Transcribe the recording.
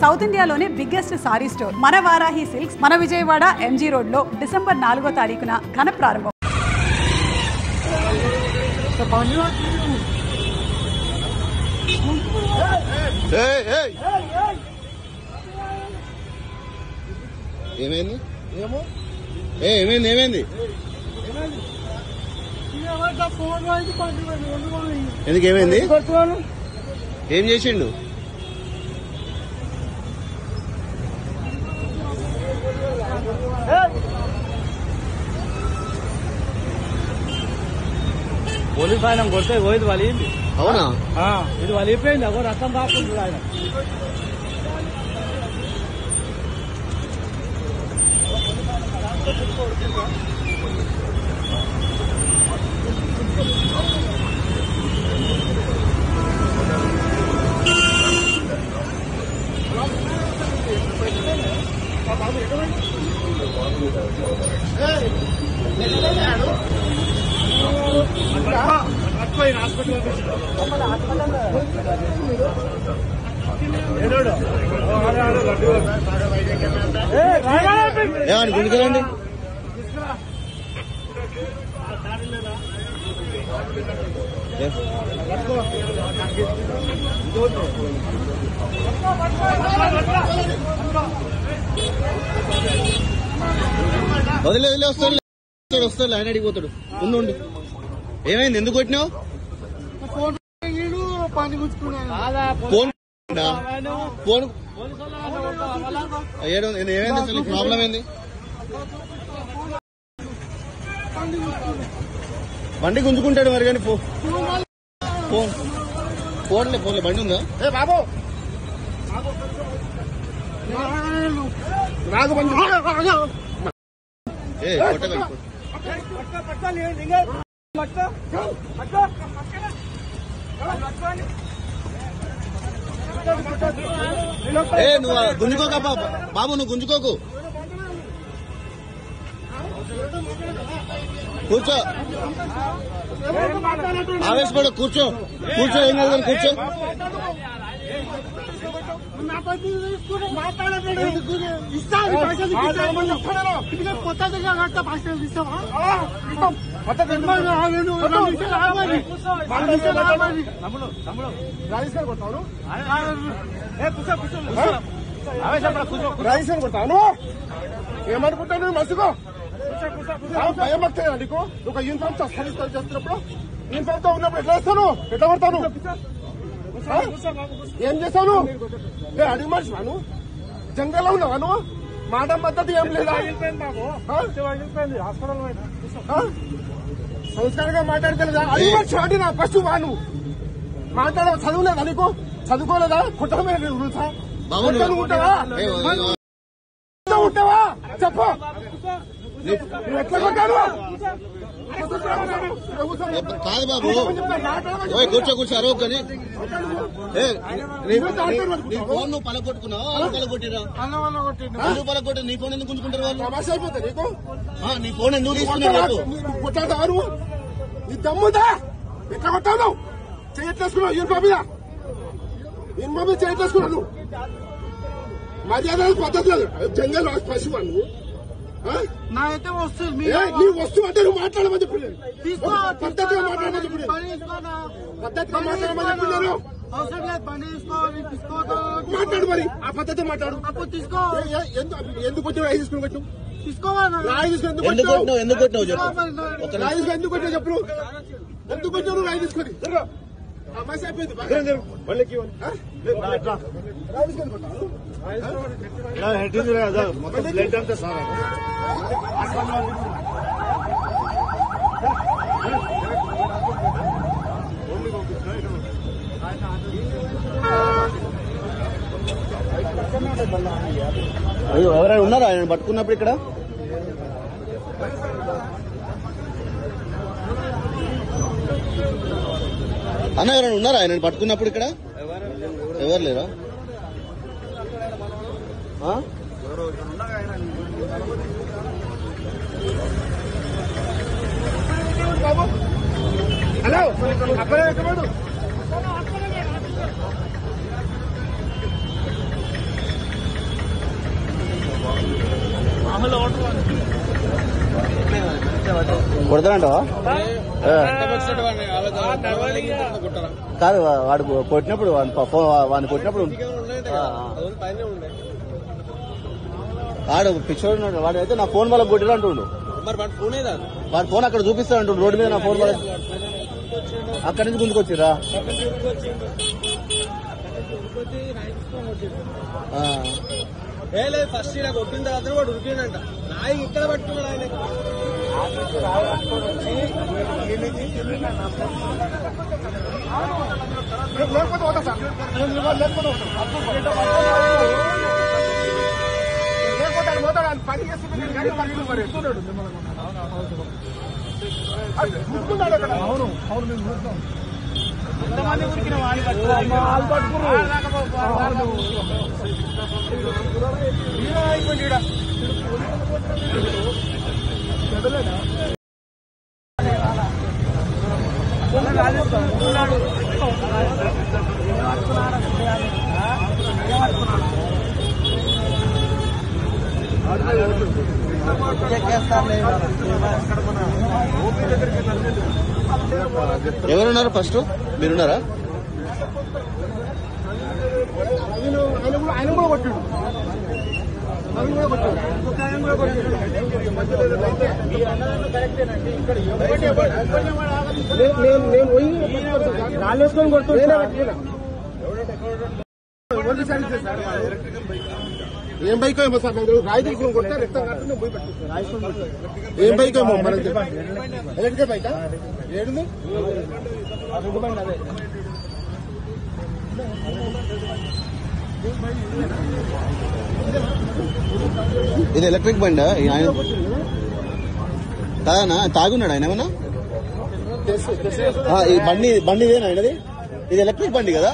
South ఇండియాలోనే biggest sorry store మన Varahi silks మన విజయవాడ ఎంజీ రోడ్ లో డిసెంబర్ 4వ తారీఖున ఘన ప్రారంభం. ఏమైంది ఏమైంది ఏమైంది ఎందుకు ఏమైంది ఏం చేసిండు పోలీస్ ఆయన కొడితే పోయింది వలిగింది. అవునా ఇది వలిగిపోయింది. అగో రక్తం కాకుండా ఆయన ఏమని గుండుకలండి వదిలే వదిలే వస్తాడు వస్తాడు ఆయన అడిగిపోతాడు ముందు. ఏమైంది ఎందుకు కొట్టినావు? ఫోన్ ఏమైంది అసలు ప్రాబ్లం ఏంది? బండి గుంజుకుంటాడు మరి కానీ ఫోన్లే బండి ఉందా? బాబు నువ్వు గుంజుకోక బాబు, నువ్వు గుంజుకోకు, కూర్చో, ఆవేశపడ, కూర్చో ఏం కాదు కానీ కూర్చో. రాజేశ్వరం కొడతాను ఏమనుకుంటాను మసుకో భయం వస్తాయా నీకు? ఒక యూనిఫామ్ చేస్తున్నప్పుడు యూనిఫామ్ తో ఉన్నప్పుడు ఎట్లా వేస్తాను? ఎట్లా కొడతాను? ఏం చేస్తాను? అడిగి మనిషి వాను జంగల్లో ఉన్నావాను? మాట పద్ధతి ఏం లేదా? సంస్కారంగా మాట్లాడగలదా? అడిగి మనిషి వాడి నా ఫస్ట్ వాను మాట్లాడ చదువులేదా నీకు? చదువుకోలేదా? కుటుంబమే ఉంటావా? ఉంటావా చెప్పు. ఎట్లా కొట్టాను? కాదు బాబు, కూర్చో అరవ కానీ నీ ఫోన్ నువ్వు పలగొట్టుకున్నావా? పలగొట్టిరా? ఎందుకు పలగొట్టి? నీ ఫోన్ ఎందుకు గుంజుకుంటారు వాళ్ళు? సమస్య అయిపోతుంది నీకు. నీ ఫోన్ ఎందుకు తీసుకున్నారు? కొట్టాడు నీ దమ్ముదా? ఎట్లా కొట్టావు? చేయట్లేసుకున్నావు యూనిఫామ్ మీద చేయట్లేసుకున్నావు. మర్యాద పద్ధతి లేదు. జంగల్ పశువు నువ్వు. నాకైతే వస్తుంది. నీ వస్తువు అంటే నువ్వు మాట్లాడమని చెప్పలేదు. పద్ధతిగా మాట్లాడమని చెప్పలేదు. పద్ధతిగా మాట్లాడమని చెప్పలేదు. అవసరం లేదు. బండి మాట్లాడు మరి. ఆ పద్ధతి మాట్లాడు. అప్పుడు తీసుకో. ఎందుకు వచ్చి రాయి తీసుకుని పెట్టు? తీసుకోవాలి. రాయి తీసుకుని ఎందుకు కొట్టినావు? రాయి తీసుకుని ఎందుకు కొట్టావు చెప్పు. ఎందుకు వచ్చావు రాయి తీసుకొని? సమస్య అయిపోయింది. అయ్యో ఎవరైనా ఉన్నారా ఆయన పట్టుకున్నప్పుడు ఇక్కడ? అన్న ఎవరైనా ఉన్నారా ఆయన పట్టుకున్నప్పుడు ఇక్కడ? ఎవరు లేరా? హలో అక్కడ ఎక్కడు కొడతానంటావా? కాదు వాడు కొట్టినప్పుడు వాడిని కొట్టినప్పుడు వాడు పిచ్చోడు ఉన్నాడు. వాడు అయితే నా ఫోన్ వాళ్ళకి కొట్టిరు అంటుండు. వాడి ఫోన్ అక్కడ చూపిస్తా అంటుండు రోడ్డు మీద. నా ఫోన్ వాళ్ళ అక్కడి నుంచి ముందుకు వచ్చిరా? ఫస్ట్ ఇలా కొట్టిన తర్వాత వాడు ఉరికిండంట. నాయి ఇక్కడ పట్టుకున్నాడు ఆయన. లేకపోతే పోతా సార్, లేకపోతే పోతాడు. ఆయన పని చేస్తున్నాడు కానీ పని మరి చూసుకున్నాడు అక్కడ. అవును అవును, మేము చూస్తాం. ఎంతమంది ఉరికిన వాళ్ళు ఎవరున్నారు? ఫస్ట్ మీరున్నారా? ఆయన కూడా కొట్టాడు. నేను పోయి రాళ్ళేసుకొని కొడుతున్నా. ఏం బైక్ ఏమో సార్, నాకు రాయి తీసుకుని కొట్టే రక్తం కాకుండా పోయి పెట్టాను. ఏం బైక్ ఏమో మనకి ఎలక్ట్రికల్ బైక్ ఏడుంది. ఇది ఎలక్ట్రిక్ బండి. ఆయన కాదన్నా, తాగున్నాడు ఆయన ఏమన్నా? ఈ బండి ఇదేనా ఆయనది? ఇది ఎలక్ట్రిక్ బండి కదా?